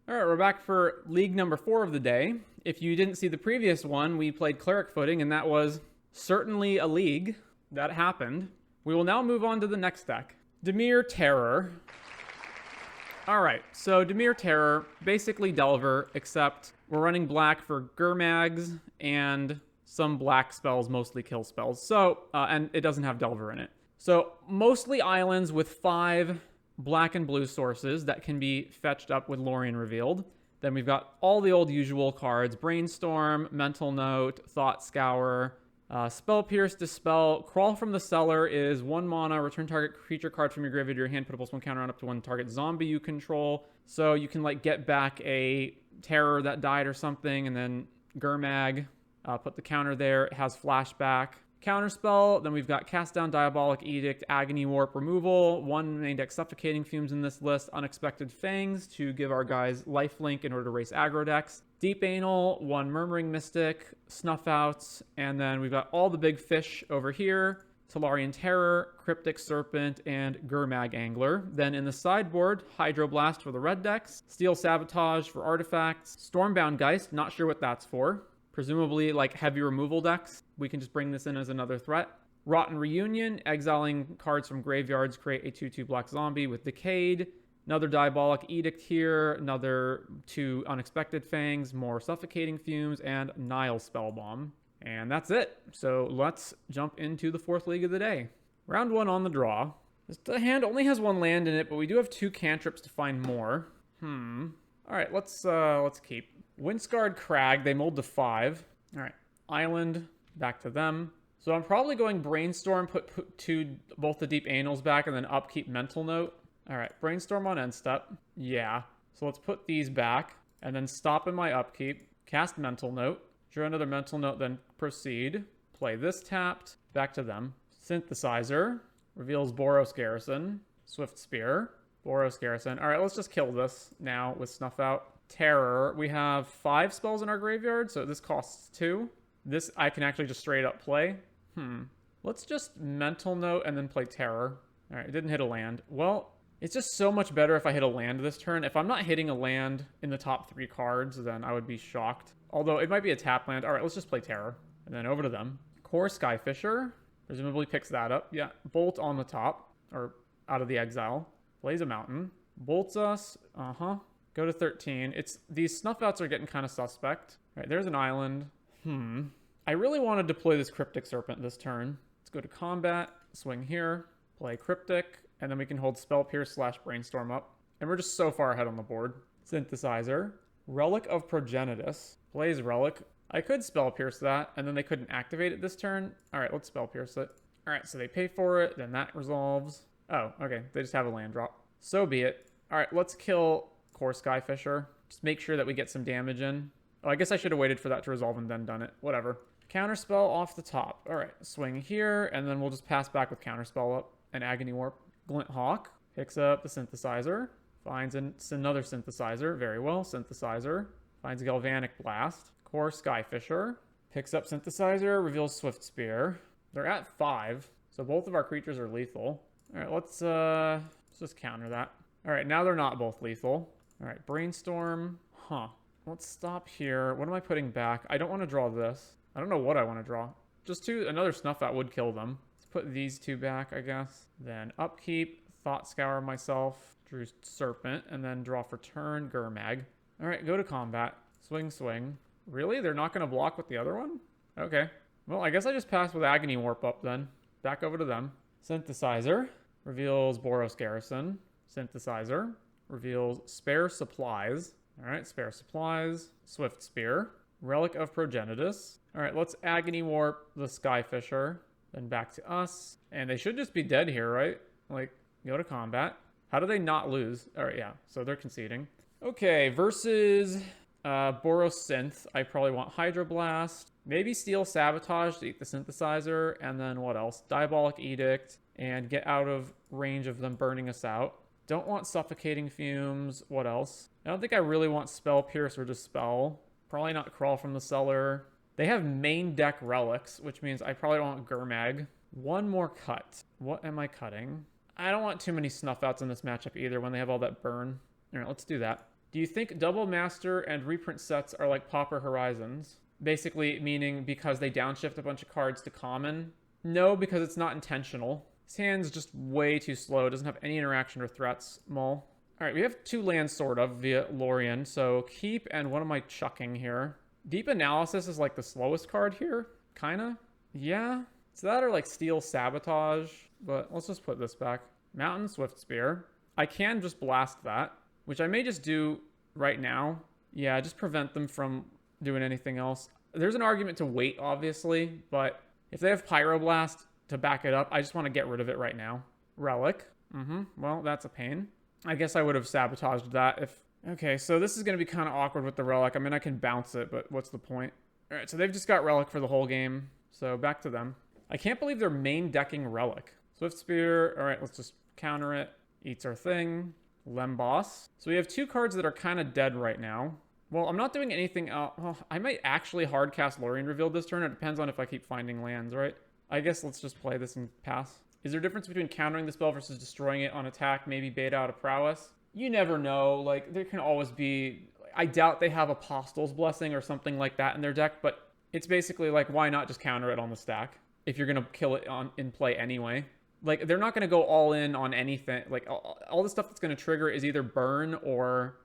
All right, we're back for league number 4 of the day. If you didn't see the previous one, we played Cleric Footing, and that was certainly a league. That happened. We will now move on to the next deck. Dimir Terror. All right, so Dimir Terror, basically Delver, except we're running black for Gurmags and some black spells, mostly kill spells. So, and it doesn't have Delver in it. So, mostly islands with 5 black and blue sources that can be fetched up with Lorien Revealed. Then we've got all the old usual cards: Brainstorm, Mental Note, Thought Scour, Spell Pierce, Dispel. Crawl from the Cellar is 1 mana, return target creature card from your graveyard to your hand, put a +1 counter on up to 1 target zombie you control. So you can like get back a terror that died or something, and then Gurmag, put the counter there. It has flashback. Counterspell, then we've got Cast Down, Diabolic Edict, Agony Warp removal, 1 main deck Suffocating Fumes in this list, Unexpected Fangs to give our guys lifelink in order to race aggro decks, Deep Anal, 1 Murmuring Mystic, Snuff Outs, and then we've got all the big fish over here: Tolarian Terror, Cryptic Serpent, and Gurmag Angler. Then in the sideboard, Hydroblast for the red decks, Steel Sabotage for artifacts, Stormbound Geist, not sure what that's for. Presumably like heavy removal decks. We can just bring this in as another threat. Rotten Reunion, exiling cards from graveyards, create a 2/2 black zombie with Decayed. Another Diabolic Edict here, another 2 Unexpected Fangs, more Suffocating Fumes, and Nile Spellbomb. And that's it. So let's jump into the 4th league of the day. Round 1 on the draw. This hand only has 1 land in it, but we do have 2 cantrips to find more. All right, let's keep. Windscarred Crag, they mold to 5. All right, Island, back to them. So I'm probably going Brainstorm, put both the Deep Anals back, and then upkeep Mental Note. All right, Brainstorm on end step. Yeah, so let's put these back, and then stop in my upkeep. Cast Mental Note. Draw another Mental Note, then proceed. Play this tapped. Back to them. Synthesizer. Reveals Boros Garrison. Swift Spear. Boros Garrison. All right, let's just kill this now with Snuff Out. Terror. We have 5 spells in our graveyard, so this costs 2. This I can actually just straight up play. Let's just Mental Note and then play Terror. All right, it didn't hit a land. Well, it's just so much better if I hit a land this turn. If I'm not hitting a land in the top 3 cards, then I would be shocked. Although it might be a tap land. All right, let's just play Terror. And then over to them. Core Skyfisher. Presumably picks that up. Yeah, Bolt on the top, or out of the exile. Plays a mountain. Bolts us. Go to 13. These Snuff Outs are getting kind of suspect. All right, there's an island. I really want to deploy this Cryptic Serpent this turn. Let's go to combat, swing here, play Cryptic, and then we can hold Spell Pierce / Brainstorm up. And we're just so far ahead on the board. Synthesizer. Relic of Progenitus. Plays Relic. I could Spell Pierce that, and then they couldn't activate it this turn. All right, let's Spell Pierce it. All right, so they pay for it, then that resolves. Oh, okay, they just have a land drop. So be it. All right, let's kill Core Skyfisher. Just make sure that we get some damage in. Oh, I guess I should have waited for that to resolve and then done it. Whatever. Counterspell off the top. All right, swing here, and then we'll just pass back with Counterspell up and Agony Warp. Glint Hawk picks up the Synthesizer. Finds another Synthesizer. Very well, Synthesizer. Finds Galvanic Blast. Core Skyfisher. Picks up Synthesizer, reveals Swift Spear. They're at 5, so both of our creatures are lethal. All right, let's just counter that. All right, now they're not both lethal. All right, Brainstorm. Let's stop here. What am I putting back? I don't want to draw this. I don't know what I want to draw. Just another Snuff Out would kill them. Let's put these 2 back, I guess. Then upkeep, Thought Scour myself, drew Serpent, and then draw for turn, Gurmag. All right, go to combat. Swing, swing. Really? They're not going to block with the other one? Okay. Well, I guess I just passed with Agony Warp up then. Back over to them. Synthesizer reveals Boros Garrison. Synthesizer reveals Spare Supplies. All right, Spare Supplies. Swift Spear. Relic of Progenitus. All right, let's Agony Warp the Skyfisher. Then back to us. And they should just be dead here, right? Like, go to combat. How do they not lose? All right, yeah, so they're conceding. Okay, versus Boros Synth. I probably want Hydroblast. Maybe Steel Sabotage to eat the Synthesizer. And then what else? Diabolic Edict. And get out of range of them burning us out. Don't want Suffocating Fumes. What else? I don't think I really want Spell Pierce or Dispel. Probably not Crawl from the Cellar. They have main deck relics, which means I probably don't want Gurmag. 1 more cut. What am I cutting? I don't want too many Snuff Outs in this matchup either when they have all that burn. All right, let's do that. Do you think double master and reprint sets are like Pauper Horizons? Basically meaning because they downshift a bunch of cards to common. No, because it's not intentional. His hand's just way too slow. Doesn't have any interaction or threats. Mull. All right, we have 2 lands sort of via Lorien. So keep, and what am I chucking here? Deep Analysis is like the slowest card here. Kinda. Yeah. So that or like Steel Sabotage. But let's just put this back. Mountain Swift Spear. I can just blast that, which I may just do right now. Yeah, just prevent them from doing anything else. There's an argument to wait, obviously, but if they have Pyroblast to back it up, I just want to get rid of it right now. Relic. Well, that's a pain. I guess I would have sabotaged that if... Okay, so this is going to be kind of awkward with the Relic. I mean, I can bounce it, but what's the point? All right, so they've just got Relic for the whole game. So back to them. I can't believe they're main decking Relic. Swift Spear. All right, let's just counter it. Eats our thing. Lemboss. So we have 2 cards that are kind of dead right now. Well, I'm not doing anything else. Oh, I might actually hardcast Lorien Revealed this turn. It depends on if I keep finding lands, right? I guess let's just play this and pass. Is there a difference between countering the spell versus destroying it on attack? Maybe bait out a prowess? You never know. Like, there can always be... I doubt they have Apostle's Blessing or something like that in their deck, but it's basically like, why not just counter it on the stack if you're going to kill it in play anyway? Like, they're not going to go all in on anything. Like, all the stuff that's going to trigger is either burn or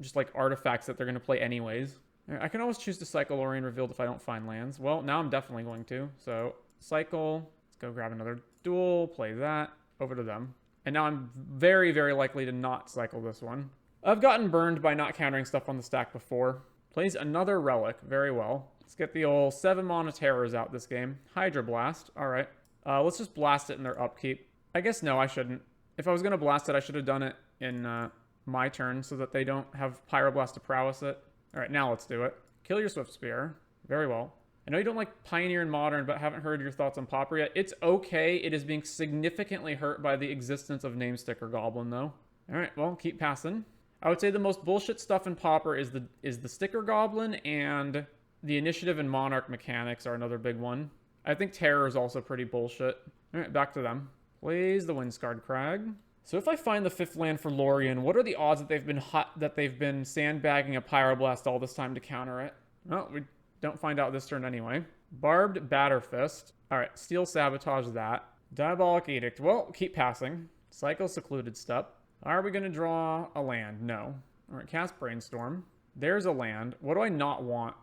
just, like, artifacts that they're going to play anyways. I can always choose to cycle Lorien Revealed if I don't find lands. Well, now I'm definitely going to. So, cycle. Let's go grab another duel. Play that. Over to them. And now I'm very, very likely to not cycle this one. I've gotten burned by not countering stuff on the stack before. Plays another Relic. Very well. Let's get the old 7 mana terrors out this game. Hydra Blast. All right. Let's just blast it in their upkeep. I guess no, I shouldn't. If I was going to blast it, I should have done it in my turn so that they don't have Pyroblast to prowess it. All right, now let's do it. Kill your Swift Spear. Very well. I know you don't like Pioneer and Modern, but haven't heard your thoughts on Pauper yet. It's okay. It is being significantly hurt by the existence of Namesticker Goblin, though. All right, well, keep passing. I would say the most bullshit stuff in Pauper is the Sticker Goblin, and the Initiative and Monarch mechanics are another big one. I think Terror is also pretty bullshit. All right, back to them. Plays the Windscarred Crag. So if I find the 5th land for Lorien, what are the odds that they've been sandbagging a Pyroblast all this time to counter it? Well, we don't find out this turn anyway. Barbed Batterfist. All right, Steel Sabotage that. Diabolic Edict. Well, keep passing. Cycle Secluded Step. Are we going to draw a land? No. All right, cast Brainstorm. There's a land. What do I not want?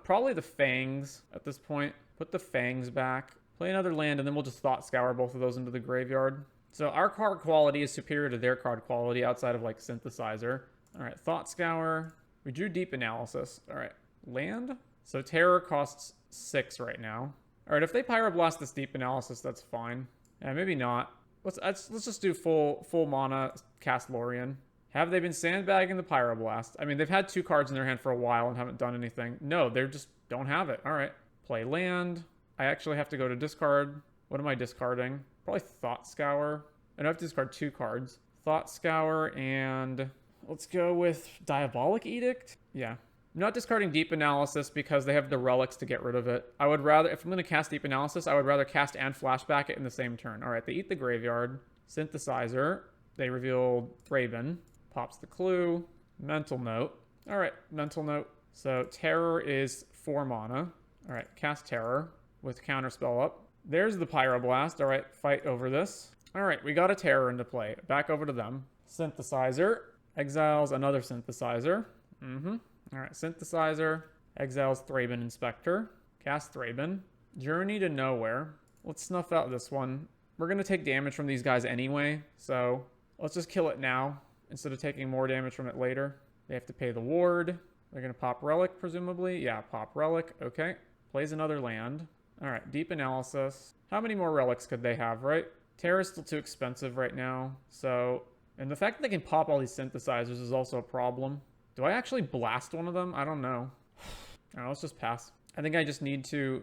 Probably the Fangs at this point. Put the Fangs back. Play another land, and then we'll just Thought Scour both of those into the graveyard. So our card quality is superior to their card quality outside of, like, Synthesizer. All right, Thought Scour. We drew Deep Analysis. All right, land. So Terror costs 6 right now. All right, if they Pyroblast this Deep Analysis, that's fine. Yeah, maybe not. Let's just do full mana cast Lorien. Have they been sandbagging the Pyroblast? I mean, they've had 2 cards in their hand for a while and haven't done anything. No, they just don't have it. All right. Play land. I actually have to go to discard. What am I discarding? Probably Thought Scour. I have to discard 2 cards. Thought Scour, and let's go with Diabolic Edict. Yeah. I'm not discarding Deep Analysis because they have the relics to get rid of it. I would rather, if I'm going to cast Deep Analysis, I would rather cast and flashback it in the same turn. All right, they eat the graveyard. Synthesizer. They revealed Raven. Pops the clue. Mental Note. All right, Mental Note. So Terror is 4 mana. All right, cast Terror with Counterspell up. There's the Pyroblast. All right, fight over this. All right, we got a Terror into play. Back over to them. Synthesizer. Exiles another Synthesizer. All right, Synthesizer. Exiles Thraben Inspector. Cast Thraben. Journey to Nowhere. Let's snuff out this one. We're going to take damage from these guys anyway, so let's just kill it now instead of taking more damage from it later. They have to pay the ward. They're going to pop Relic, presumably. Yeah, pop Relic. Okay. Plays another land. All right, Deep Analysis. How many more relics could they have, right? Terror is still too expensive right now, so... And the fact that they can pop all these synthesizers is also a problem. Do I actually blast one of them? I don't know. All right, let's just pass. I think I just need to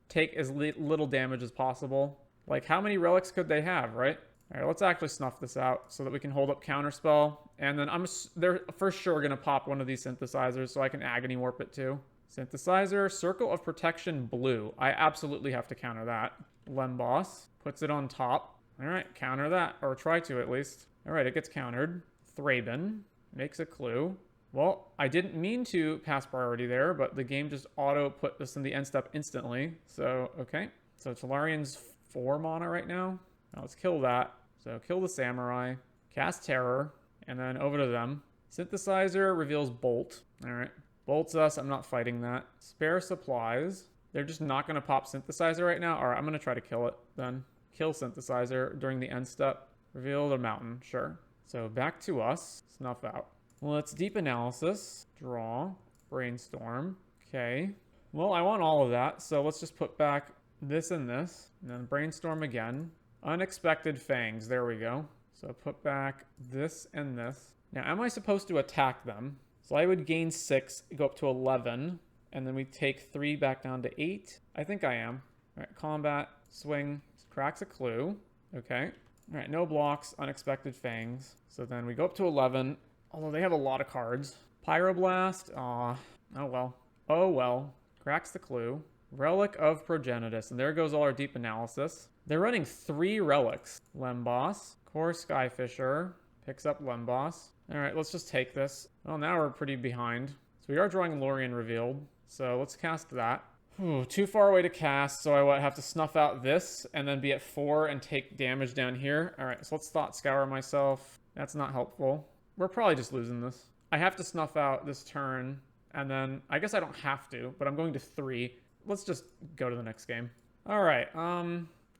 take as little damage as possible. Like, how many relics could they have, right? All right, let's actually snuff this out so that we can hold up Counterspell. And then they're for sure going to pop one of these synthesizers so I can Agony Warp it too. Synthesizer, Circle of Protection blue. I absolutely have to counter that. Lemboss puts it on top. All right, counter that, or try to at least. All right, it gets countered. Thraben. makes a clue. Well, I didn't mean to pass priority there, but the game just auto put this in the end step instantly. So, okay. So Talarian's 4 mana right now. Now let's kill that. So kill the Samurai, cast Terror, and then over to them. Synthesizer reveals Bolt. All right. Bolts us. I'm not fighting that. Spare supplies. They're just not going to pop Synthesizer right now. All right, I'm going to try to kill it then. Kill Synthesizer during the end step. Reveal the mountain. Sure. So back to us. Snuff out. Let's deep analysis. Draw. Brainstorm. Okay. Well, I want all of that. So let's just put back this and this. And then brainstorm again. Unexpected fangs. There we go. So put back this and this. Now, am I supposed to attack them? So I would gain 6, go up to 11, and then we take 3 back down to 8. I think I am. All right, combat, swing, cracks a clue. Okay. All right, no blocks, unexpected fangs. So then we go up to 11, although they have a lot of cards. Pyroblast, oh well. Oh well. Cracks the clue. Relic of Progenitus, and there goes all our deep analysis. They're running 3 relics. Lemboss, Core Skyfisher, picks up Lemboss. All right, let's just take this. Well, now we're pretty behind. So we are drawing Lorien revealed. So let's cast that. Ooh, too far away to cast, so I have to snuff out this and then be at 4 and take damage down here. All right, so let's Thought Scour myself. That's not helpful. We're probably just losing this. I have to snuff out this turn, and then I guess I don't have to, but I'm going to 3. Let's just go to the next game. All right,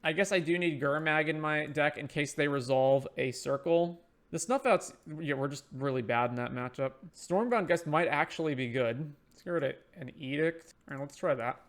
I guess I do need Gurmag in my deck in case they resolve a circle. The snuff outs, yeah, we're just really bad in that matchup. Stormbound Geist might actually be good. Let's get rid of an Edict. All right, let's try that.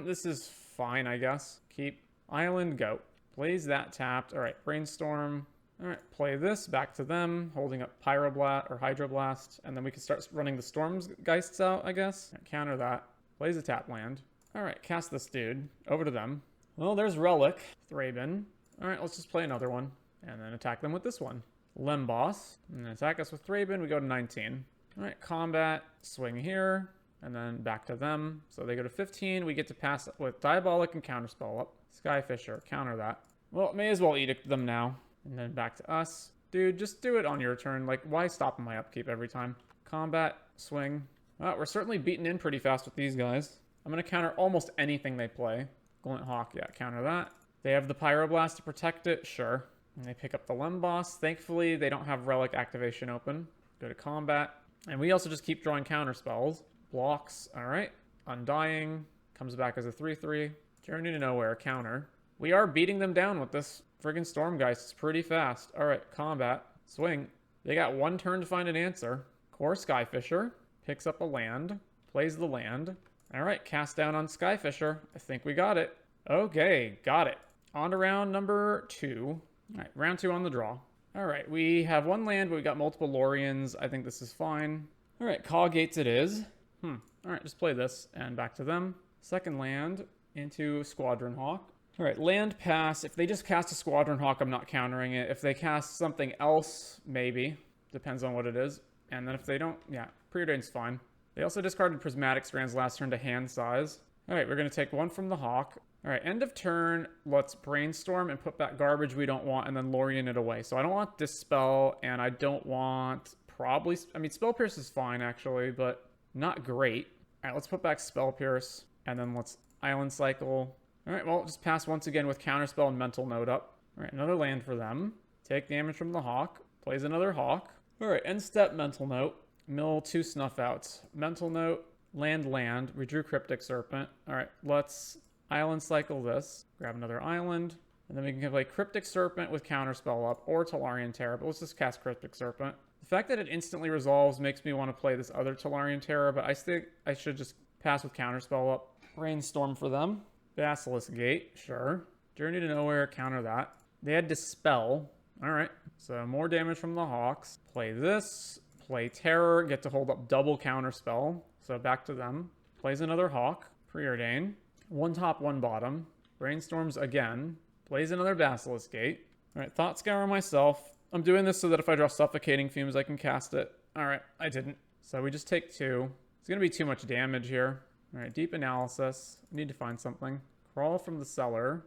This is fine, I guess. Keep Island, go. Plays that tapped. All right, Brainstorm. All right, play this, back to them, holding up Pyroblast or Hydroblast, and then we can start running the Storms Geists out, I guess. Right, counter that. Plays a tap land. All right, cast this dude. Over to them. Well, there's Relic, Thraben. All right, let's just play another one, and then attack them with this one. Lemboss, and then attack us with Thraben. We go to 19. All right, combat, swing here, and then back to them. So they go to 15. We get to pass with Diabolic and Counterspell up. Skyfisher, counter that. Well, may as well edict them now. And then back to us. Dude, just do it on your turn. Like, why stop my upkeep every time? Combat, swing. Well, we're certainly beaten in pretty fast with these guys. I'm going to counter almost anything they play. Glint Hawk, yeah, counter that. They have the Pyroblast to protect it, sure. And they pick up the Lemboss. Thankfully, they don't have Relic activation open. Go to combat. And we also just keep drawing counter spells. Blocks, all right. Undying, comes back as a 3-3. Journey to Nowhere, counter. We are beating them down with this friggin' Stormgeist. It's pretty fast. All right, combat, swing. They got 1 turn to find an answer. Core Skyfisher, picks up a land, plays the land. All right, cast down on Skyfisher. I think we got it. Okay, got it. On to round number 2. All right, round 2 on the draw. All right, we have 1 land, but we got multiple Loriens. I think this is fine. All right, Caw Gates it is. All right, just play this and back to them. Second land into Squadron Hawk. All right, land pass. If they just cast a Squadron Hawk, I'm not countering it. If they cast something else, maybe. Depends on what it is. And then if they don't, yeah, Preordain's fine. They also discarded Prismatic Strands last turn to hand size. All right, we're going to take 1 from the Hawk. All right, end of turn, let's Brainstorm and put back garbage we don't want and then Lorien it away. So I don't want Dispel, and I don't want probably... I mean, Spell Pierce is fine, actually, but not great. All right, let's put back Spell Pierce, and then let's Island Cycle. All right, well, just pass once again with Counterspell and Mental Note up. All right, another land for them. Take damage from the Hawk. Plays another Hawk. All right, end step, Mental Note. Mill 2 Snuff Outs. Mental Note, land. We drew Cryptic Serpent. All right, let's Island Cycle this. Grab another island. And then we can play Cryptic Serpent with Counterspell up or Talarian Terror. But let's just cast Cryptic Serpent. The fact that it instantly resolves makes me want to play this other Talarian Terror, but I think I should just pass with Counterspell up. Brainstorm for them. Basilisk Gate, sure. Journey to Nowhere, counter that. They had Dispel. All right, so more damage from the Hawks. Play this. Play Terror, get to hold up double Counterspell. So back to them. Plays another Hawk. Preordain. 1 top, 1 bottom. Brainstorms again. Plays another Basilisk Gate. All right, Thought Scour myself. I'm doing this so that if I draw Suffocating Fumes, I can cast it. All right, I didn't. So we just take 2. It's going to be too much damage here. All right, Deep Analysis. Need to find something. Crawl from the Cellar.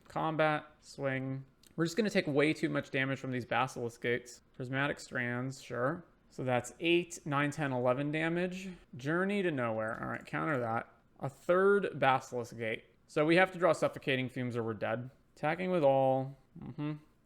Combat, swing. We're just going to take way too much damage from these Basilisk Gates. Prismatic Strands, sure. So that's 8, 9, 10, 11 damage. Journey to Nowhere. All right, counter that. A third Basilisk Gate. So we have to draw Suffocating Fumes or we're dead. Attacking with all.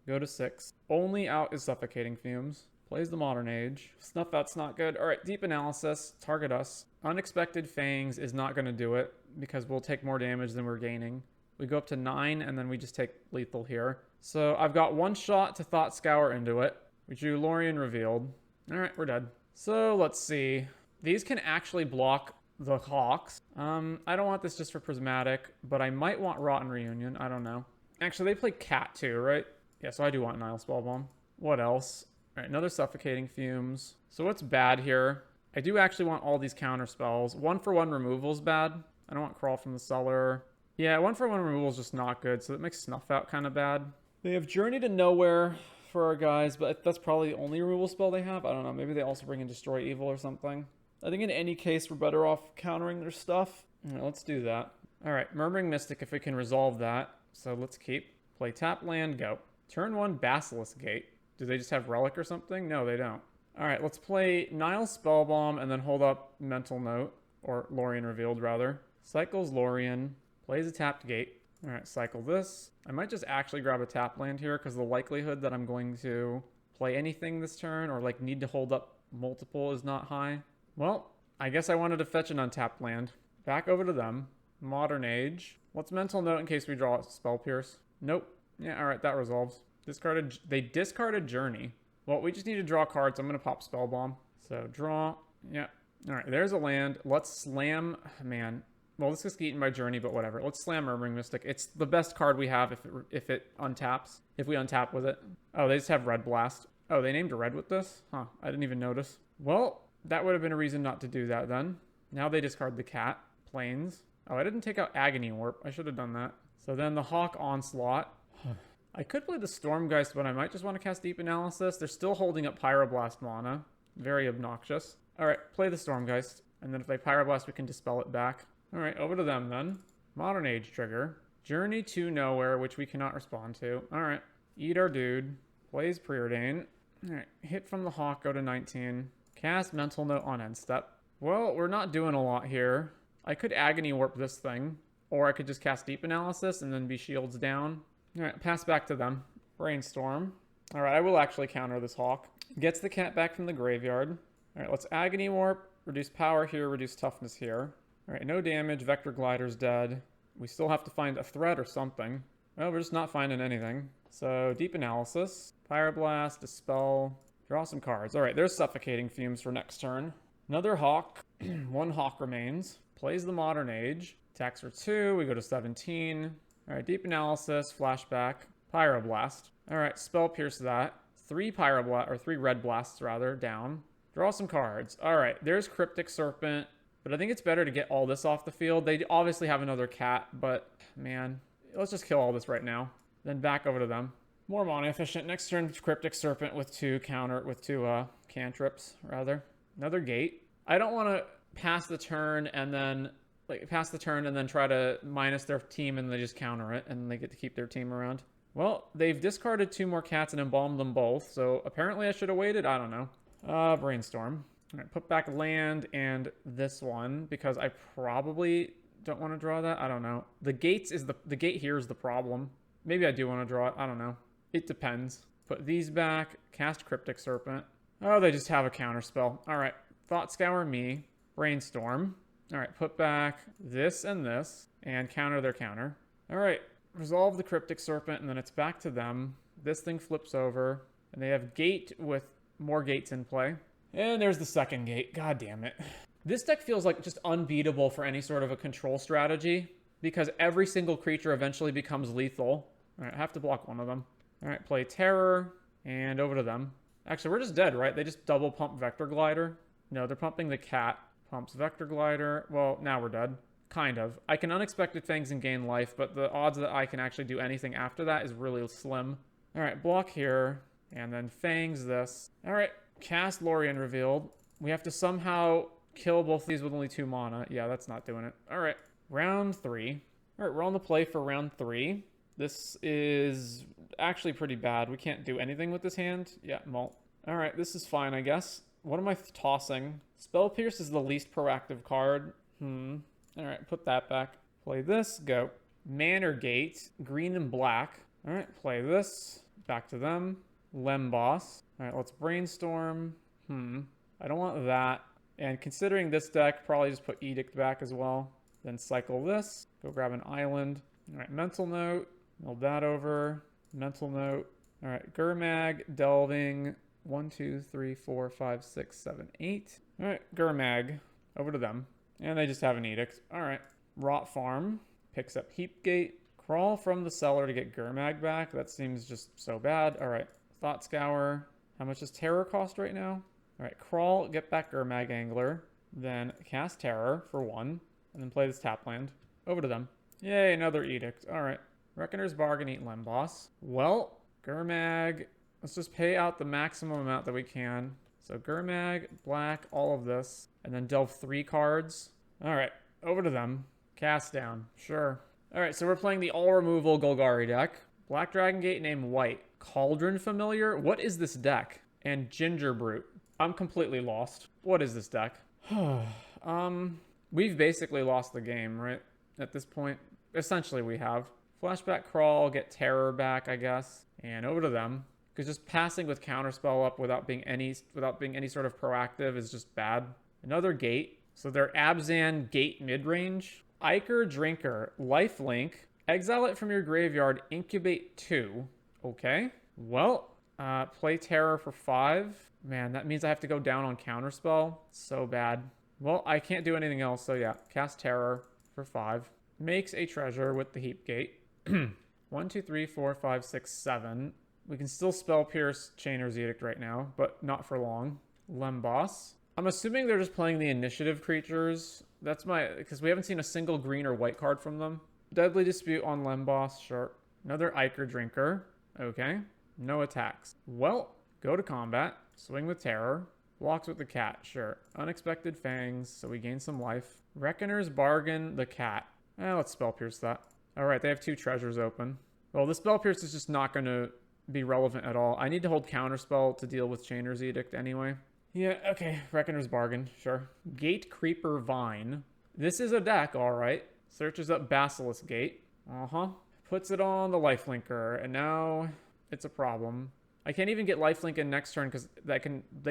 Go to 6. Only out is Suffocating Fumes. Plays the Modern Age. Snuff Out's not good. All right, Deep Analysis. Target us. Unexpected Fangs is not going to do it because we'll take more damage than we're gaining. We go up to 9 and then we just take lethal here. So I've got one shot to Thought Scour into it. We drew Lorien Revealed. All right, we're dead. So let's see. These can actually block the Hawks. I don't want this just for Prismatic, but I might want Rotten Reunion. I don't know. Actually, they play Cat too, right? Yeah, so I do want Nile Spellbomb. What else? All right, another Suffocating Fumes. So what's bad here? I do actually want all these counter spells. 1-for-1 removal is bad. I don't want Crawl from the Cellar. Yeah, 1-for-1 removal is just not good, so that makes Snuff Out kind of bad. They have Journey to Nowhere for our guys, but that's probably the only removal spell they have. I don't know. Maybe they also bring in Destroy Evil or something. I think in any case, we're better off countering their stuff. All right, let's do that. All right, Murmuring Mystic, if we can resolve that. So let's keep. Play tap land, go. Turn 1 Basilisk Gate. Do they just have Relic or something? No, they don't. All right, let's play Nile Spellbomb and then hold up Mental Note, or Lorien Revealed, rather. Cycles Lorien, plays a tapped gate. All right, cycle this. I might just actually grab a tap land here because the likelihood that I'm going to play anything this turn or like need to hold up multiple is not high. Well, I guess I wanted to fetch an untapped land. Back over to them. Modern Age. What's Mental Note in case we draw Spell Pierce? Nope. Yeah, all right, that resolves. They discarded Journey. Well, we just need to draw cards. I'm going to pop Spell Bomb. So draw. Yeah. All right, there's a land. Let's slam. Man. Well, this gets eaten by Journey, but whatever. Let's slam Murmuring Mystic. It's the best card we have if it untaps. If we untap with it. Oh, they just have Red Blast. Oh, they named a red with this? Huh, I didn't even notice. Well, that would have been a reason not to do that then. Now they discard the cat. Plains. Oh, I didn't take out Agony Warp. I should have done that. So then the Hawk Onslaught. I could play the Stormgeist, but I might just want to cast Deep Analysis. They're still holding up Pyroblast mana. Very obnoxious. All right, play the Stormgeist. And then if they Pyroblast, we can dispel it back. All right, over to them then. Modern Age trigger. Journey to Nowhere, which we cannot respond to. All right, eat our dude. Plays Preordain. All right, hit from the Hawk, go to 19. Cast Mental Note on end step. Well, we're not doing a lot here. I could Agony Warp this thing, or I could just cast Deep Analysis and then be shields down. All right, pass back to them. Brainstorm. All right, I will actually counter this Hawk. Gets the cat back from the graveyard. All right, let's Agony Warp. Reduce power here, reduce toughness here. All right, no damage. Vector Glider's dead. We still have to find a threat or something. Well, we're just not finding anything. So, Deep Analysis. Pyroblast, Dispel. Draw some cards. All right, there's Suffocating Fumes for next turn. Another Hawk. One Hawk remains. Plays the Modern Age. Attacks for 2. We go to 17. All right, Deep Analysis. Flashback. Pyroblast. All right, Spell Pierce that. 3 Red Blasts, rather, down. Draw some cards. All right, there's Cryptic Serpent. But I think it's better to get all this off the field. They obviously have another cat, but man, let's just kill all this right now. Then back over to them. More mana efficient. Next turn, Cryptic Serpent with 2 cantrips, rather. Another gate. I don't want to pass the turn and then try to minus their team and they just counter it and they get to keep their team around. Well, they've discarded 2 more cats and embalmed them both, so apparently I should have waited. I don't know. Brainstorm. All right, put back land and this one because I probably don't want to draw that. I don't know. The gate here is the problem. Maybe I do want to draw it. I don't know. It depends. Put these back. Cast Cryptic Serpent. Oh, they just have a counter spell. All right. Thought Scour me. Brainstorm. All right. Put back this and counter their counter. All right. Resolve the Cryptic Serpent and then it's back to them. This thing flips over and they have gate with more gates in play. And there's the second gate. God damn it. This deck feels like just unbeatable for any sort of a control strategy because every single creature eventually becomes lethal. All right, I have to block one of them. All right, play Terror and over to them. Actually, we're just dead, right? They just double pump Vector Glider. No, they're pumping the cat. Pumps Vector Glider. Well, now we're dead. Kind of. I can Unexpected Fangs and gain life, but the odds that I can actually do anything after that is really slim. All right, block here and then Fangs this. All right. Cast Lorien Revealed. We have to somehow kill both of these with only 2 mana. Yeah, that's not doing it. All right, round 3. All right, we're on the play for round 3. This is actually pretty bad. We can't do anything with this hand. Yeah, mult. All right, this is fine, I guess. What am I tossing? Spell Pierce is the least proactive card. All right, put that back. Play this, go. Manor Gate, green and black. All right, play this. Back to them. Lemboss. All right, let's brainstorm. I don't want that. And considering this deck, probably just put Edict back as well. Then cycle this. Go grab an island. All right, Mental Note. Mill that over. Mental Note. All right, Gurmag, Delving. 1, 2, 3, 4, 5, 6, 7, 8. All right, Gurmag. Over to them. And they just have an Edict. All right. Rot Farm. Picks up Heapgate. Crawl from the cellar to get Gurmag back. That seems just so bad. All right. Thought Scour. How much does Terror cost right now? All right. Crawl. Get back Gurmag Angler. Then cast Terror for 1. And then play this tap land. Over to them. Yay, another Edict. All right. Reckoner's Bargain, eat Lemboss. Well, Gurmag. Let's just pay out the maximum amount that we can. So Gurmag, black, all of this. And then delve 3 cards. All right. Over to them. Cast down. Sure. All right, so we're playing the all-removal Golgari deck. Black Dragon Gate named White. Cauldron Familiar? What is this deck? And Ginger Brute. I'm completely lost. What is this deck? We've basically lost the game, right? At this point. Essentially, we have. Flashback Crawl, get Terror back, I guess. And over to them. Because just passing with Counterspell up without being any sort of proactive is just bad. Another Gate. So they're Abzan Gate mid-range. Iker Drinker, Lifelink, exile it from your graveyard, incubate 2. Okay. Well, play Terror for 5. Man, that means I have to go down on Counterspell. So bad. Well, I can't do anything else, so yeah. Cast Terror for 5. Makes a treasure with the Heapgate. 1, 2, 3, 4, 5, 6, 7. We can still Spell Pierce Chainer's Edict right now, but not for long. Lemboss. I'm assuming they're just playing the initiative creatures. That's because we haven't seen a single green or white card from them. Deadly Dispute on Lemboss, sure. Another Iker Drinker. Okay. No attacks. Well, go to combat. Swing with Terror. Blocks with the cat, sure. Unexpected Fangs, so we gain some life. Reckoner's Bargain, the cat. Let's Spell Pierce that. Alright, they have 2 treasures open. Well, the Spell Pierce is just not going to be relevant at all. I need to hold Counterspell to deal with Chainer's Edict anyway. Yeah, okay. Reckoner's Bargain, sure. Gate Creeper Vine. This is a deck, alright. Searches up Basilisk Gate. Puts it on the Lifelinker, and now it's a problem. I can't even get Lifelink in next turn because they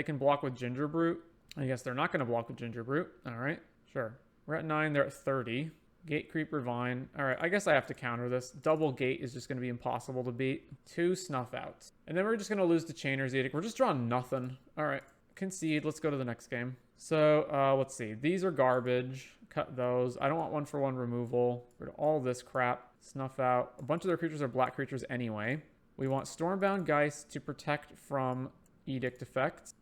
can block with Ginger Brute. I guess they're not going to block with Ginger Brute. Alright, sure. We're at 9, they're at 30. Gate Creeper Vine. Alright, I guess I have to counter this. Double Gate is just going to be impossible to beat. 2 Snuff Outs. And then we're just going to lose to Chainer's Edict. We're just drawing nothing. Alright. Concede. Let's go to the next game. So, let's see. These are garbage. Cut those. I don't want 1-for-1 removal. Rid of all this crap. Snuff out. A bunch of their creatures are black creatures anyway. We want Stormbound Geist to protect from Edict effects.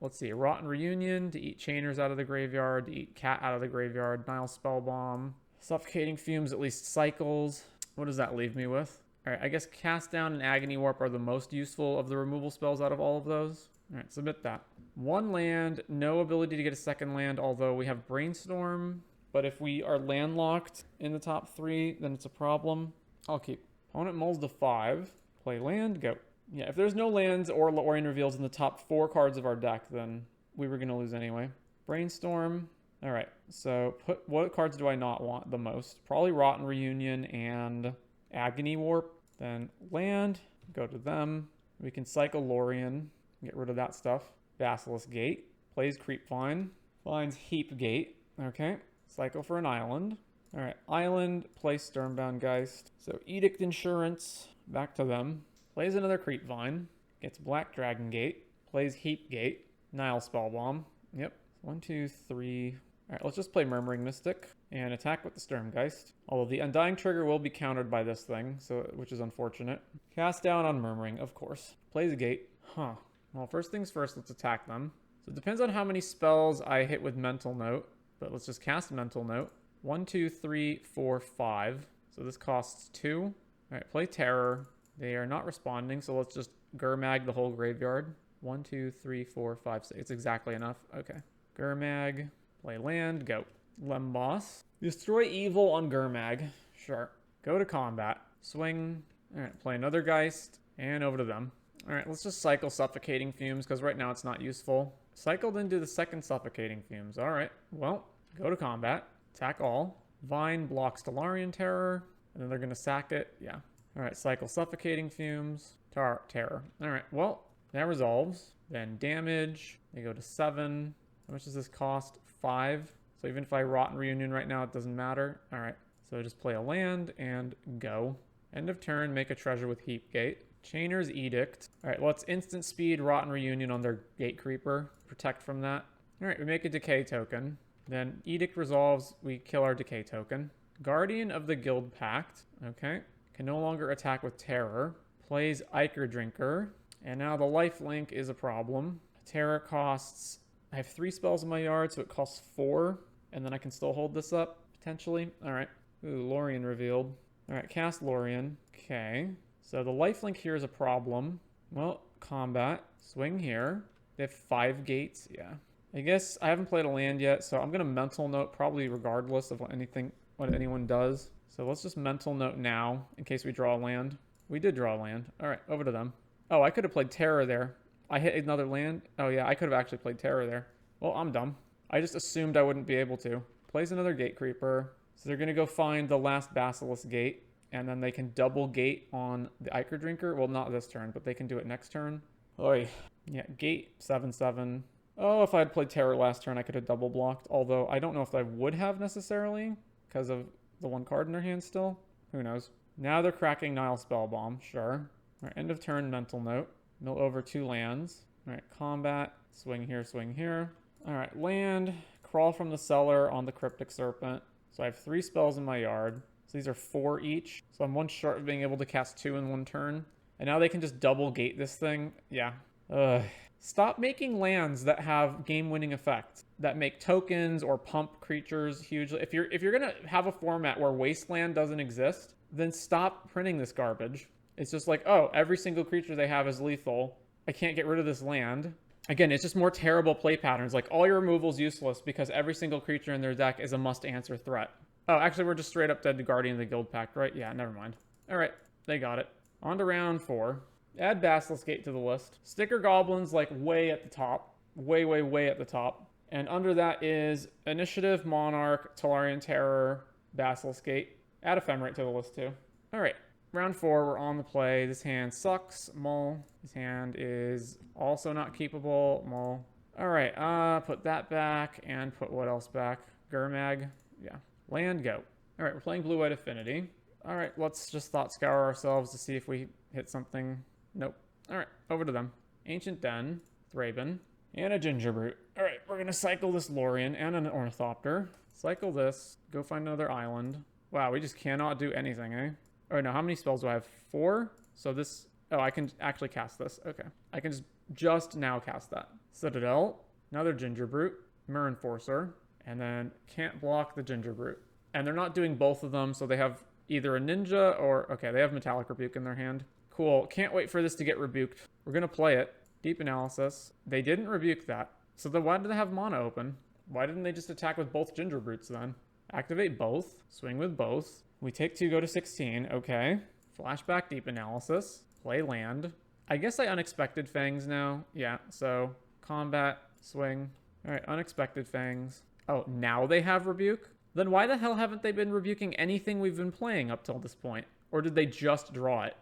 Let's see. Rotten Reunion to eat Chainers out of the graveyard. To eat Cat out of the graveyard. Nile Spellbomb. Suffocating Fumes at least cycles. What does that leave me with? Alright, I guess Cast Down and Agony Warp are the most useful of the removal spells out of all of those. Alright, submit that. 1 land, no ability to get a second land, although we have Brainstorm. But if we are landlocked in the top 3, then it's a problem. I'll keep. Opponent mulls to 5. Play land, go. Yeah, if there's no lands or Lorien Reveals in the top 4 cards of our deck, then we were going to lose anyway. Brainstorm. Alright, so what cards do I not want the most? Probably Rotten Reunion and Agony Warp. Then land, go to them. We can cycle Lorien. Get rid of that stuff. Basilisk Gate. Plays Creep Vine. Finds Heap Gate. Okay. Cycle for an island. Alright. Island. Plays Stormbound Geist. So Edict Insurance. Back to them. Plays another Creep Vine. Gets Black Dragon Gate. Plays Heap Gate. Nile Spellbomb. Yep. 1, 2, 3. Alright, let's just play Murmuring Mystic. And attack with the Sturmgeist. Although the Undying trigger will be countered by this thing, which is unfortunate. Cast down on Murmuring, of course. Plays a Gate. Well, first things first, let's attack them. So it depends on how many spells I hit with Mental Note. But let's just cast Mental Note. 1, 2, 3, 4, 5. So this costs 2. Alright, play Terror. They are not responding, so let's just Gurmag the whole graveyard. 1, 2, 3, 4, 5, 6. It's exactly enough. Okay. Gurmag. Play land. Go. Lemboss. Destroy evil on Gurmag. Sure. Go to combat. Swing. All right, play another Geist, and over to them. All right, let's just cycle Suffocating Fumes, because right now it's not useful. Cycled into the second Suffocating Fumes. All right, well, go to combat. Attack all. Vine blocks Talarian Terror, and then they're going to sack it. Yeah. All right, cycle Suffocating Fumes. Terror. All right, well, that resolves. Then damage. They go to 7. How much does this cost? 5. So even if I Rotten Reunion right now, it doesn't matter. All right, so just play a land and go. End of turn, make a treasure with Heap Gate. Chainer's Edict. All right, well, it's instant speed Rotten Reunion on their Gate Creeper. Protect from that. All right, we make a Decay token. Then Edict resolves, we kill our Decay token. Guardian of the Guild Pact. Okay, can no longer attack with Terror. Plays Ichor Drinker. And now the lifelink is a problem. Terror costs... I have 3 spells in my yard, so it costs 4. And then I can still hold this up, potentially. All right. Ooh, Lorien revealed. All right, cast Lorien. Okay. So the lifelink here is a problem. Well, combat. Swing here. They have 5 gates. Yeah. I guess I haven't played a land yet, so I'm going to mental note probably regardless of what anyone does. So let's just mental note now in case we draw a land. We did draw a land. All right, over to them. Oh, I could have played Terror there. I hit another land. Oh, yeah, I could have actually played Terror there. Well, I'm dumb. I just assumed I wouldn't be able to. Plays another Gate Creeper. So they're going to go find the last Basilisk Gate, and then they can double gate on the Ichor Drinker. Well, not this turn, but they can do it next turn. Oy. Yeah, gate 7/7. Oh, if I had played Terror last turn, I could have double blocked. Although I don't know if I would have necessarily because of the 1 card in their hand still. Who knows? Now they're cracking Nile Spellbomb. Sure. All right, end of turn mental note. Mill over 2 lands. All right, combat. Swing here, swing here. All right, land. Crawl from the cellar on the Cryptic Serpent. So I have 3 spells in my yard. So these are 4 each. So I'm 1 short of being able to cast 2 in 1 turn. And now they can just double gate this thing. Yeah. Ugh. Stop making lands that have game-winning effects, that make tokens or pump creatures hugely. If you're gonna have a format where Wasteland doesn't exist, then stop printing this garbage. It's just like, oh, every single creature they have is lethal. I can't get rid of this land. Again, it's just more terrible play patterns. Like, all your removal's useless because every single creature in their deck is a must-answer threat. Oh, actually, we're just straight up dead to Guardian of the Guild Pact, right? Yeah, never mind. All right, they got it. On to round 4. Add Basilisk Gate to the list. Sticker Goblins, like, way at the top. Way, way, way at the top. And under that is Initiative, Monarch, Talarian Terror, Basilisk Gate. Add Ephemerate to the list, too. All right. Round 4, we're on the play. This hand sucks. Mull. This hand is also not keepable. Mull. All right, put that back and put what else back? Gurmag. Yeah. Land, go. All right, we're playing Blue-White Affinity. All right, let's just thought scour ourselves to see if we hit something. Nope. All right, over to them. Ancient Den, Thraben, and a Gingerbrute. All right, we're going to cycle this Lorien and an Ornithopter. Cycle this. Go find another island. Wow, we just cannot do anything, eh? Oh, no, how many spells do I have? 4? So this... Oh, I can actually cast this. Okay. I can just now cast that. Citadel, another Gingerbrute, Myr Enforcer, and then can't block the Gingerbrute. And they're not doing both of them, so they have either a Ninja or... Okay, they have Metallic Rebuke in their hand. Cool. Can't wait for this to get rebuked. We're going to play it. Deep Analysis. They didn't rebuke that. So then why did they have mana open? Why didn't they just attack with both Gingerbrutes then? Activate both. Swing with both. We take 2, go to 16. Okay. Flashback Deep Analysis. Play land. I guess I Unexpected Fangs now. Yeah, so combat, swing. All right, Unexpected Fangs. Oh, now they have Rebuke? Then why the hell haven't they been rebuking anything we've been playing up till this point? Or did they just draw it?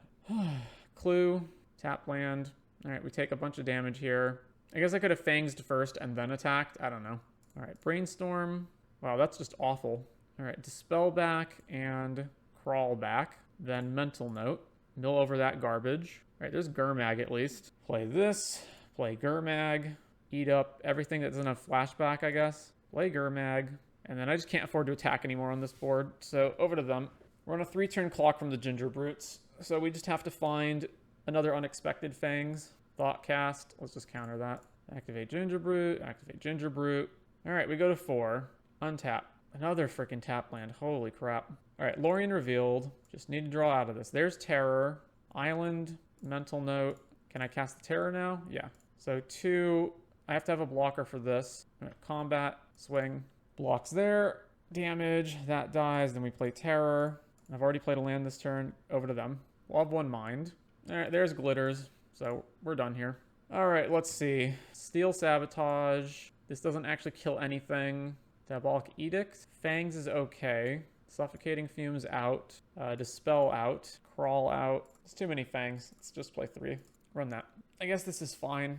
Clue, tap land. All right, we take a bunch of damage here. I guess I could have Fangsed first and then attacked. I don't know. All right, Brainstorm. Wow, that's just awful. All right, Dispel back and Crawl back. Then Mental Note. Mill over that garbage. All right, there's Gurmag at least. Play this. Play Gurmag. Eat up everything that doesn't have flashback, I guess. Play Gurmag. And then I just can't afford to attack anymore on this board. So over to them. We're on a 3-turn clock from the Gingerbrutes. So we just have to find another Unexpected Fangs. Thought cast. Let's just counter that. Activate Gingerbrute. Activate Gingerbrute. All right, we go to 4. Untap. Another freaking tap land. Holy crap. All right, Lorien revealed. Just need to draw out of this. There's Terror. Island. Mental Note. Can I cast the Terror now? Yeah. So 2. I have to have a blocker for this. All right, combat. Swing. Blocks there. Damage. That dies. Then we play Terror. I've already played a land this turn. Over to them. We'll have one mind. All right, there's glitters. So we're done here. All right, let's see. Steel Sabotage. This doesn't actually kill anything. Diabolic Edict. Fangs is okay. Suffocating Fumes out. Dispel out. Crawl out. It's too many fangs. Let's just play 3. Run that. I guess this is fine.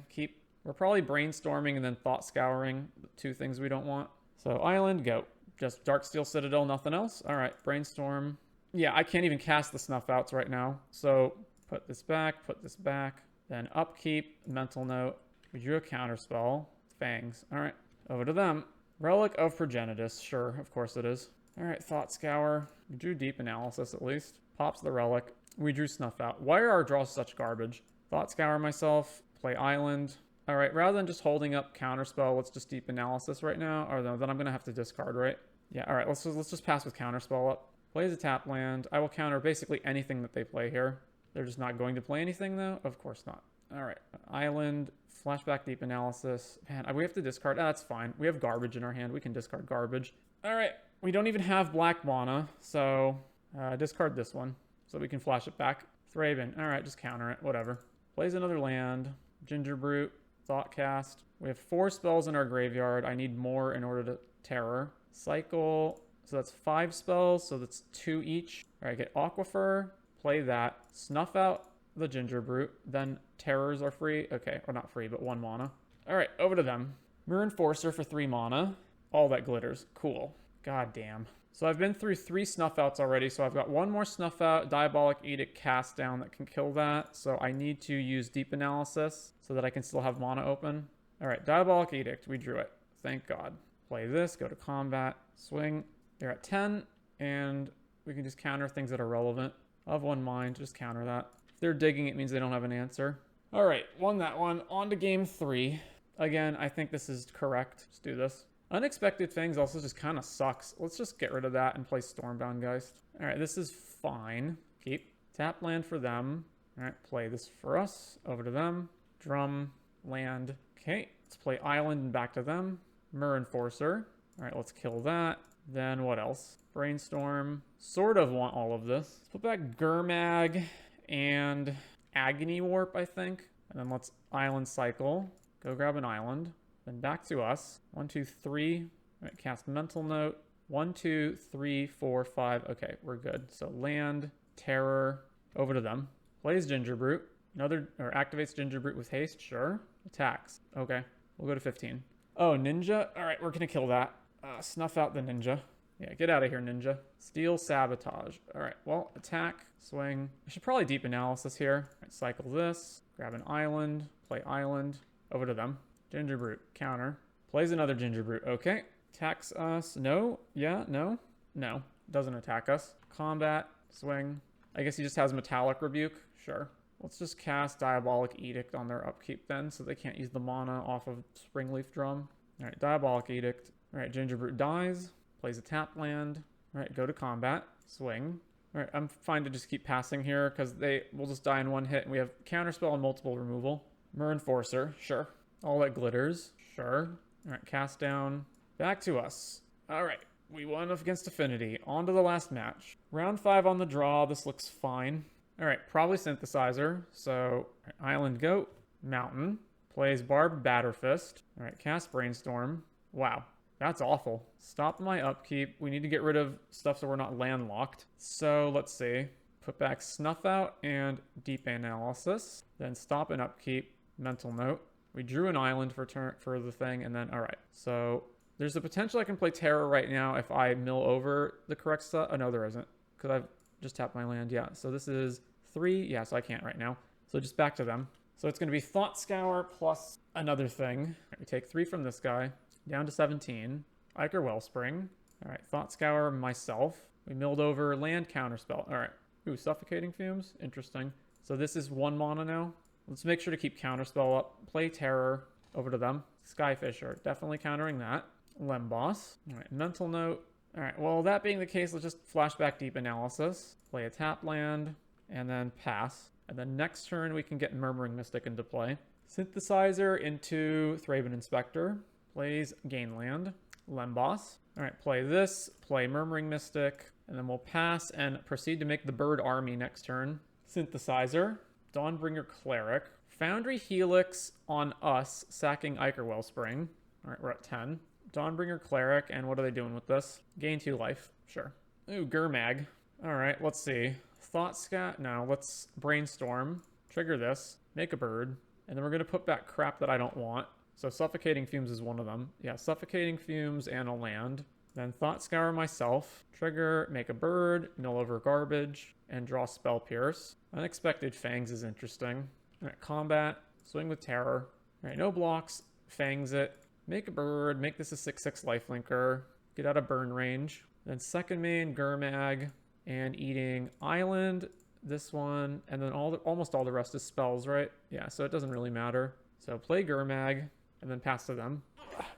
We're probably brainstorming and then thought scouring. The 2 things we don't want. So island, go. Just Darksteel Citadel, nothing else. All right, brainstorm. Yeah, I can't even cast the snuff outs right now. So put this back, then upkeep, mental note. We drew a counterspell. Fangs. All right, over to them. Relic of Progenitus. Sure, of course it is. All right, Thought Scour. We drew Deep Analysis at least. Pops the Relic. We drew Snuff Out. Why are our draws such garbage? Thought Scour myself. Play Island. All right, rather than just holding up Counterspell, let's just Deep Analysis right now. Or no, then I'm going to have to discard, right? Yeah, all right, let's just pass with Counterspell up. Plays a tap land. I will counter basically anything that they play here. They're just not going to play anything, though? Of course not. All right, Island. Flashback Deep Analysis. Man, we have to discard. That's fine. We have garbage in our hand. We can discard garbage. All right, we don't even have black mana, so discard this one so we can flash it back. Thraben. All right, just counter it. Whatever. Plays another land. Ginger Brute. Thoughtcast. We have 4 spells in our graveyard. I need more in order to Terror. Cycle. So that's 5 spells, so that's 2 each. All right, get Aquifer. Play that. Snuff out the Ginger Brute. Then Terrors are free. Okay, or not free, but 1 mana. All right, over to them. Mirror Enforcer for 3 mana. All that glitters. Cool. God damn. So I've been through 3 snuff outs already, so I've got 1 more snuff out, Diabolic Edict cast down that can kill that. So I need to use Deep Analysis so that I can still have mana open. All right, Diabolic Edict. We drew it. Thank God. Play this, go to combat, swing. They're at 10, and we can just counter things that are relevant. Of 1 mind, just counter that. If they're digging, it means they don't have an answer. All right, won that one. On to game 3. Again, I think this is correct. Let's do this. Unexpected Fangs also just kind of sucks. Let's just get rid of that and play Stormbound Geist. All right, this is fine. Keep. Tap land for them. All right, play this for us. Over to them. Drum, land. Okay, let's play Island and back to them. Mirror Enforcer. All right, let's kill that. Then what else? Brainstorm. Sort of want all of this. Let's put back Gurmag and Agony Warp, I think. And then let's Island Cycle. Go grab an island. Then back to us. 1, 2, 3. All right, cast Mental Note. 1, 2, 3, 4, 5. Okay, we're good. So land, Terror, over to them. Plays Ginger Brute. Activates Ginger Brute with haste. Sure. Attacks. Okay, we'll go to 15. Oh, Ninja. All right, we're gonna kill that. Snuff out the Ninja. Yeah, get out of here, Ninja. Steel Sabotage. All right, well, attack, swing. I should probably Deep Analysis here. All right, cycle this. Grab an island. Play Island. Over to them. Ginger Brute. Counter. Plays another Ginger Brute. Okay. Attacks us. No. Yeah. No. No. Doesn't attack us. Combat. Swing. I guess he just has Metallic Rebuke. Sure. Let's just cast Diabolic Edict on their upkeep then, so they can't use the mana off of Springleaf Drum. All right. Diabolic Edict. All right. Ginger Brute dies. Plays a tap land. All right. Go to combat. Swing. All right. I'm fine to just keep passing here because they will just die in 1 hit, and we have Counterspell and multiple removal. Mirror Enforcer. Sure. All that glitters. Sure. All right, cast down. Back to us. All right, we won against Affinity. On to the last match. Round 5 on the draw. This looks fine. All right, probably Synthesizer. So, Island Goat. Mountain. Plays Barbed Batterfist. All right, cast Brainstorm. Wow, that's awful. Stop my upkeep. We need to get rid of stuff so we're not landlocked. So, let's see. Put back Snuff Out and Deep Analysis. Then stop and upkeep. Mental Note. We drew an island for the thing, and then, all right. So there's the potential I can play Terror right now if I mill over the correct stuff. Oh, no, there isn't, because I've just tapped my land. Yeah, so this is 3. Yeah, so I can't right now. So just back to them. So it's going to be Thought Scour plus another thing. Right, we take 3 from this guy, down to 17. Ichor Wellspring. All right, Thought Scour myself. We milled over land counterspell. All right. Ooh, Suffocating Fumes. Interesting. So this is 1 mana now. Let's make sure to keep Counterspell up. Play Terror. Over to them. Skyfisher. Definitely countering that. Lemboss. All right. Mental Note. All right. Well, that being the case, let's just flashback Deep Analysis. Play a tap land. And then pass. And then next turn, we can get Murmuring Mystic into play. Synthesizer into Thraben Inspector. Plays Gain Land. Lemboss. All right. Play this. Play Murmuring Mystic. And then we'll pass and proceed to make the Bird Army next turn. Synthesizer. Dawnbringer Cleric. Foundry Helix on us, sacking Ichor Wellspring. Alright, we're at 10. Dawnbringer Cleric, and what are they doing with this? Gain 2 life. Sure. Ooh, Gurmag. Alright, let's see. Thought Scat? No, let's Brainstorm. Trigger this. Make a bird. And then we're going to put back crap that I don't want. So Suffocating Fumes is one of them. Yeah, Suffocating Fumes and a land. Then Thought Scour myself. Trigger, make a bird, mill over garbage, and draw Spell Pierce. Unexpected Fangs is interesting. Alright, combat. Swing with Terror. Alright, no blocks. Fangs it. Make a bird. Make this a 6/6 lifelinker. Get out of burn range. Then second main, Gurmag. And eating Island. This one. And then almost all the rest is spells, right? Yeah, so it doesn't really matter. So play Gurmag. And then pass to them.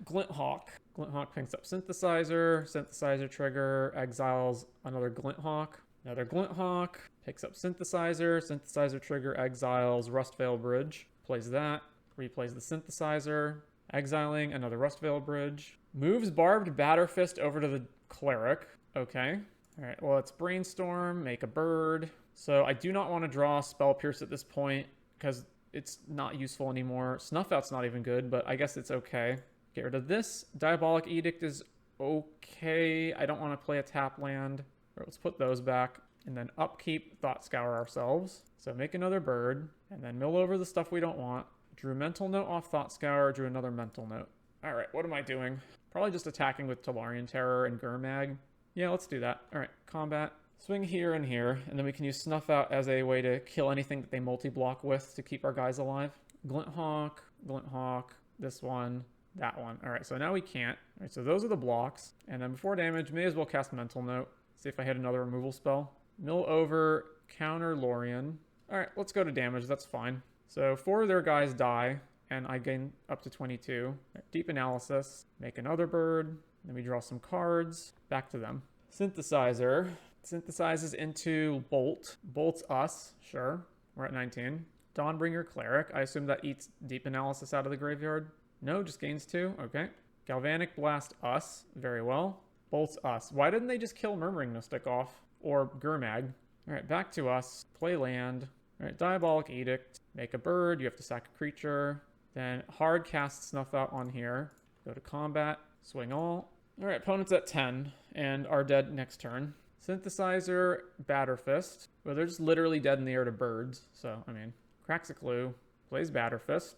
Glint Hawk. Glint Hawk picks up Synthesizer. Synthesizer trigger. Exiles another Glint Hawk. Another Glint Hawk. Picks up Synthesizer. Synthesizer trigger. Exiles Rustvale Bridge. Plays that. Replays the Synthesizer. Exiling another Rustvale Bridge. Moves Barbed Batterfist over to the Cleric. Okay. Alright, well, it's Brainstorm. Make a bird. So I do not want to draw Spell Pierce at this point because it's not useful anymore. Snuff Out's not even good, but I guess it's okay. Get rid of this. Diabolic Edict is okay. I don't want to play a tap land. Right, let's put those back. And then upkeep Thought Scour ourselves. So make another bird. And then mill over the stuff we don't want. Drew Mental Note off Thought Scour. Drew another Mental Note. Alright, what am I doing? Probably just attacking with Tolarian Terror and Gurmag. Yeah, let's do that. Alright, combat. Swing here and here, and then we can use Snuff Out as a way to kill anything that they multi-block with to keep our guys alive. Glint Hawk, this one, that one. Alright, so now we can't. Alright, so those are the blocks. And then before damage, may as well cast Mental Note. See if I hit another removal spell. Mill over, counter Lorien. Alright, let's go to damage, that's fine. So 4 of their guys die, and I gain up to 22. Right, deep Analysis, make another bird. Then we draw some cards. Back to them. Synthesizer. Synthesizes into Bolt. Bolt's us. Sure. We're at 19. Dawnbringer Cleric. I assume that eats Deep Analysis out of the graveyard. No, just gains 2. Okay. Galvanic Blast us. Very well. Bolt's us. Why didn't they just kill Murmuring Mystic off? Or Gurmag? Alright, back to us. Play land. Alright, Diabolic Edict. Make a bird. You have to sack a creature. Then hard cast Snuff Out on here. Go to combat. Swing all. Alright, opponent's at 10. And are dead next turn. Synthesizer, Batterfist. Well, they're just literally dead in the air to birds. So, I mean, cracks a clue. Plays Batterfist.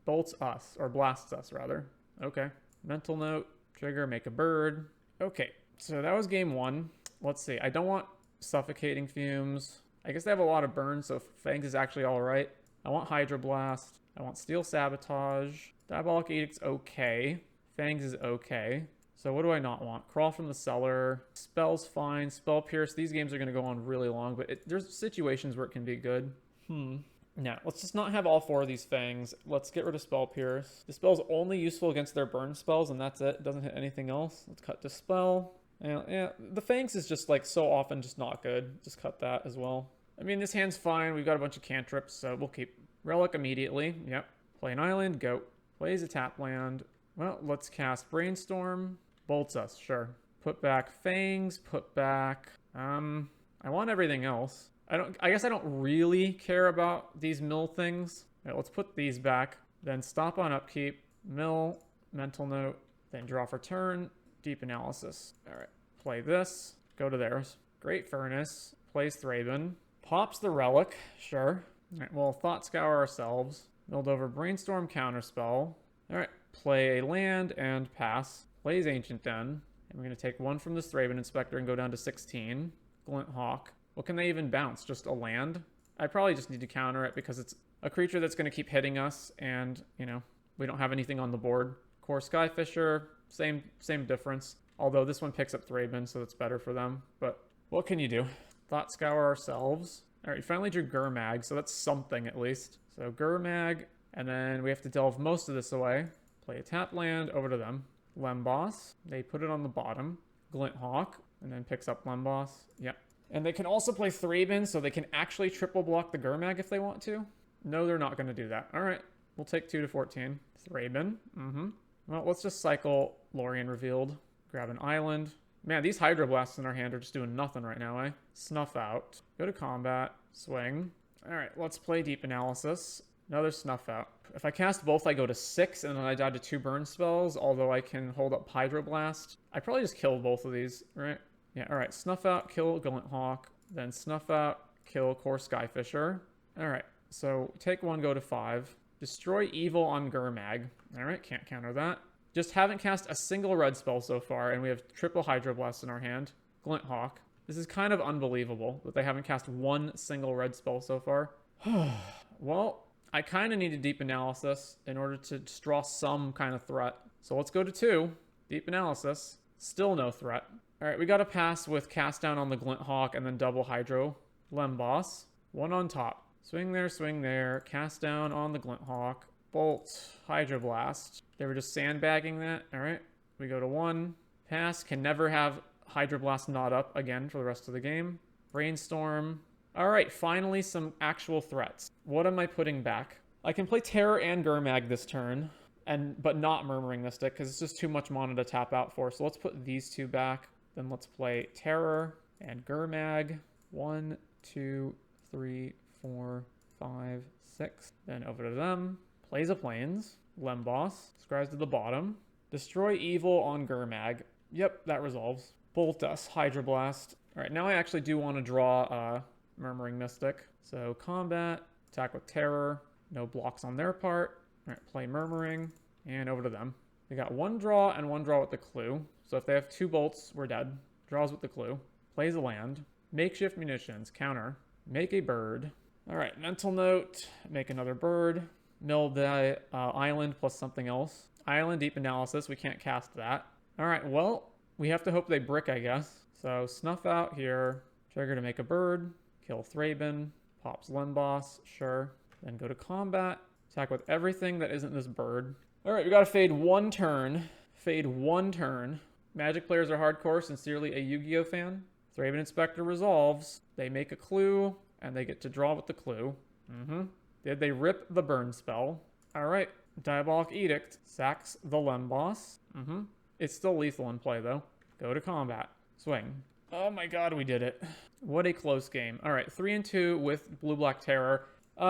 Bolts us. Or blasts us, rather. Okay. Mental Note. Trigger, make a bird. Okay. So that was game 1. Let's see. I don't want Suffocating Fumes. I guess they have a lot of burns, so Fangs is actually alright. I want Hydroblast. I want Steel Sabotage. Diabolic Edict's okay. Fangs is okay. So what do I not want? Crawl from the Cellar. Spell's fine. Spell Pierce. These games are going to go on really long, but there's situations where it can be good. Now, let's just not have all 4 of these Fangs. Let's get rid of Spell Pierce. The spell's only useful against their burn spells, and that's it. It doesn't hit anything else. Let's cut Dispel. Yeah, the Fangs is just like so often just not good. Just cut that as well. I mean, this hand's fine. We've got a bunch of cantrips, so we'll keep Relic immediately. Yep. Play an island. Go. Plays a tap land. Well, let's cast Brainstorm. Bolts us, sure. Put back Fangs, put back... I want everything else. I guess I don't really care about these mill things. Right, let's put these back. Then stop on upkeep. Mill, Mental Note. Then draw for turn. Deep Analysis. Alright, play this. Go to theirs. Great Furnace. Plays Thraben. Pops the Relic, sure. Alright, we'll Thought Scour ourselves. Milled over Brainstorm Counterspell. Alright, play a land and pass. Plays Ancient Den. And we're going to take 1 from this Thraben Inspector and go down to 16. Glint Hawk. What can they even bounce? Just a land? I probably just need to counter it because it's a creature that's going to keep hitting us and, you know, we don't have anything on the board. Core Skyfisher, same difference. Although this one picks up Thraben, so that's better for them. But what can you do? Thought Scour ourselves. Alright, you finally drew Gurmag, so that's something at least. So Gurmag, and then we have to delve most of this away. Play a tap land over to them. Lemboss, they put it on the bottom. Glint Hawk, and then picks up Lemboss. Yep. And they can also play Thraben, so they can actually triple block the Gurmag if they want to. No, they're not going to do that. Alright, we'll take 2 to 14. Thraben, Well, let's just cycle Lorien Revealed. Grab an island. Man, these Hydroblasts in our hand are just doing nothing right now, eh? Snuff Out. Go to combat. Swing. All right, let's play Deep Analysis. Another Snuff Out. If I cast both, I go to 6, and then I die to 2 burn spells, although I can hold up Hydroblast. I probably just killed both of these, right? Yeah, all right. Snuff Out, kill Glint Hawk, then Snuff Out, kill Core Skyfisher. All right, so take 1, go to 5. Destroy Evil on Gurmag. All right, can't counter that. Just haven't cast a single red spell so far, and we have triple Hydroblast in our hand. Glint Hawk. This is kind of unbelievable that they haven't cast 1 single red spell so far. Well, I kind of need a Deep Analysis in order to just draw some kind of threat. So let's go to 2. Deep Analysis. Still no threat. All right, we got to pass with Cast Down on the Glint Hawk and then double Hydro. Lemboss. 1 on top. Swing there. Cast Down on the Glint Hawk. Bolt. Hydroblast. They were just sandbagging that. All right, we go to 1. Pass. Can never have Hydroblast not up again for the rest of the game. Brainstorm. All right, finally some actual threats. What am I putting back? I can play Terror and Gurmag this turn, but not Murmuring Mystic because it's just too much mana to tap out for. So let's put these 2 back. Then let's play Terror and Gurmag. 1, 2, 3, 4, 5, 6. Then over to them. Plays a Plains. Lemboss. Scribes to the bottom. Destroy Evil on Gurmag. Yep, that resolves. Bolt us. Hydroblast. All right, now I actually do want to draw Murmuring Mystic. So combat, attack with Terror, no blocks on their part. All right, play Murmuring, and over to them. They got 1 draw and 1 draw with the clue. So if they have 2 bolts, we're dead. Draws with the clue. Plays a land. Makeshift munitions, counter. Make a bird. All right, mental note, make another bird. Mill the island plus something else. Island, Deep Analysis, we can't cast that. All right, well, we have to hope they brick, I guess. So Snuff Out here, trigger to make a bird. Kill Thraben, pops Lemboss, sure. Then go to combat, attack with everything that isn't this bird. All right, we got to fade 1 turn. Fade 1 turn. Magic players are hardcore, sincerely a Yu-Gi-Oh fan. Thraben Inspector resolves. They make a clue, and they get to draw with the clue. Did they rip the burn spell? All right, Diabolic Edict sacks the Lemboss. It's still lethal in play, though. Go to combat. Swing. Oh my god, we did it. What a close game. All right, 3-2 with Blue-Black Terror.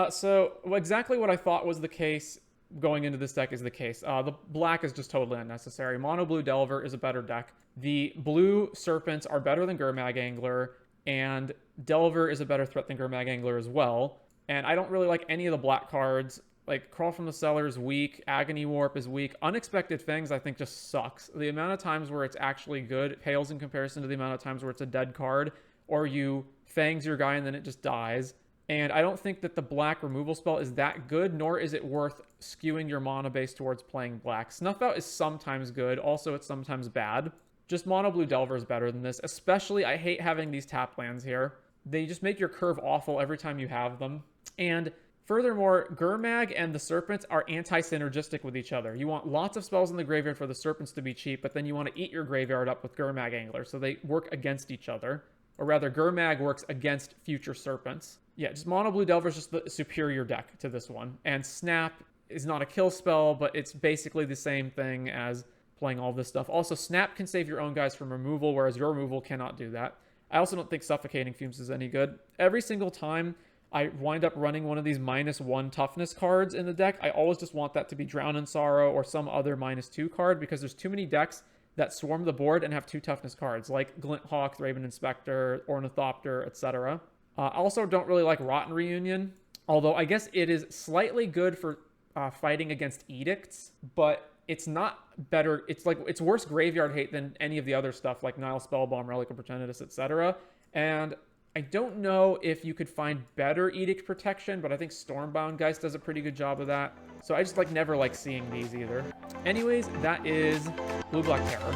So exactly what I thought was the case going into this deck is the case. The black is just totally unnecessary. Mono Blue Delver is a better deck. The blue Serpents are better than Gurmag Angler, and Delver is a better threat than Gurmag Angler as well. And I don't really like any of the black cards. Like, Crawl from the Cellar is weak, Agony Warp is weak, Unexpected Fangs I think just sucks. The amount of times where it's actually good pales in comparison to the amount of times where it's a dead card, or you Fangs your guy and then it just dies. And I don't think that the black removal spell is that good, nor is it worth skewing your mana base towards playing black. Snuff Out is sometimes good, also it's sometimes bad. Just Mono Blue Delver is better than this, especially I hate having these tap lands here. They just make your curve awful every time you have them. And furthermore, Gurmag and the Serpents are anti-synergistic with each other. You want lots of spells in the graveyard for the Serpents to be cheap, but then you want to eat your graveyard up with Gurmag Angler, so they work against each other. Or rather, Gurmag works against future Serpents. Yeah, just Mono Blue Delver is just the superior deck to this one. And Snap is not a kill spell, but it's basically the same thing as playing all this stuff. Also, Snap can save your own guys from removal, whereas your removal cannot do that. I also don't think Suffocating Fumes is any good. Every single time I wind up running one of these -1 toughness cards in the deck, I always just want that to be Drown in Sorrow or some other -2 card, because there's too many decks that swarm the board and have 2 toughness cards, like Glint Hawk, Thraben Inspector, Ornithopter, etc. I also don't really like Rotten Reunion, although I guess it is slightly good for fighting against edicts, but it's not better. It's worse graveyard hate than any of the other stuff, like Nile Spellbomb, Relic of Pretendus, etc. And I don't know if you could find better edict protection, but I think Stormbound Geist does a pretty good job of that. So I just never like seeing these either. Anyways, that is Blue-Black Terror.